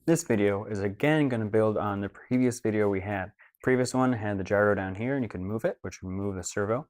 This video is again going to build on the previous video we had. The previous one had the gyro down here and you can move it, which would move the servo.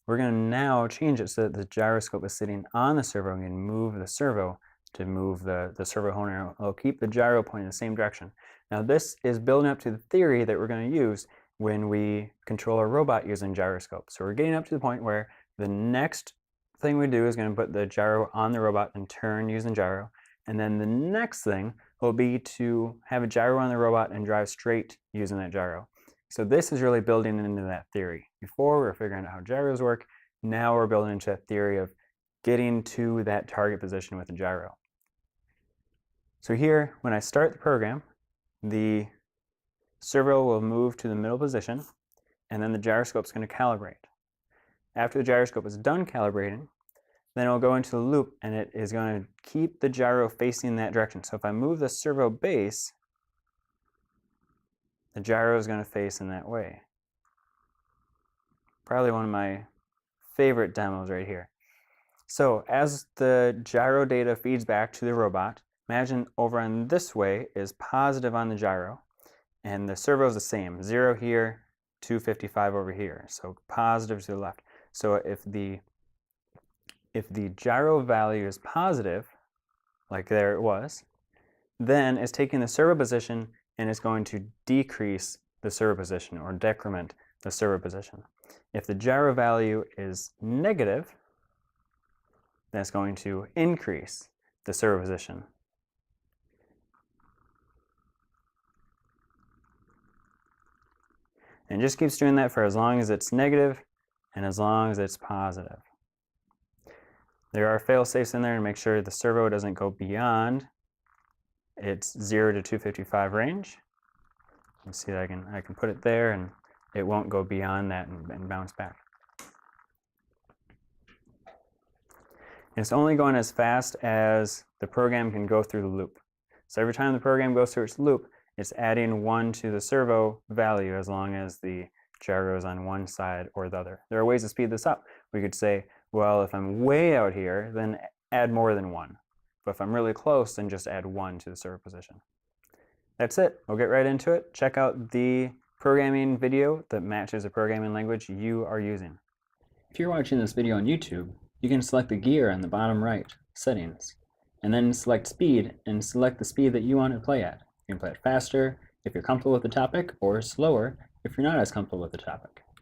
We're going to now change it so that the gyroscope is sitting on the servo and move the servo to move the servo hone arrow. It'll keep the gyro pointing in the same direction. Now this is building up to the theory that we're going to use when we control our robot using gyroscope. So we're getting up to the point where the next thing we do is going to put the gyro on the robot and turn using gyro. And then the next thing will be to have a gyro on the robot and drive straight using that gyro. So this is really building into that theory. Before we were figuring out how gyros work, now we're building into that theory of getting to that target position with the gyro. So here, when I start the program, the servo will move to the middle position, and then the gyroscope is going to calibrate. After the gyroscope is done calibrating, then it will go into the loop and it is going to keep the gyro facing that direction. So if I move the servo base, the gyro is going to face in that way. Probably one of my favorite demos right here. So as the gyro data feeds back to the robot, imagine over on this way is positive on the gyro, and the servo is the same, 0 here, 255 over here, so positive to the left. So if the gyro value is positive, like there it was, then it's taking the servo position and it's going to decrease the servo position or decrement the servo position. If the gyro value is negative, then it's going to increase the servo position. And it just keeps doing that for as long as it's negative and as long as it's positive. There are fail-safes in there to make sure the servo doesn't go beyond its 0 to 255 range. You can see that I can put it there and it won't go beyond that and bounce back. And it's only going as fast as the program can go through the loop. So every time the program goes through its loop, it's adding 1 to the servo value as long as the gyro is on one side or the other. There are ways to speed this up. We could say, well, if I'm way out here, then add more than 1. But if I'm really close, then just add 1 to the servo position. That's it. We'll get right into it. Check out the programming video that matches the programming language you are using. If you're watching this video on YouTube, you can select the gear on the bottom right, Settings, and then select Speed and select the speed that you want to play at. You can play it faster if you're comfortable with the topic, or slower if you're not as comfortable with the topic.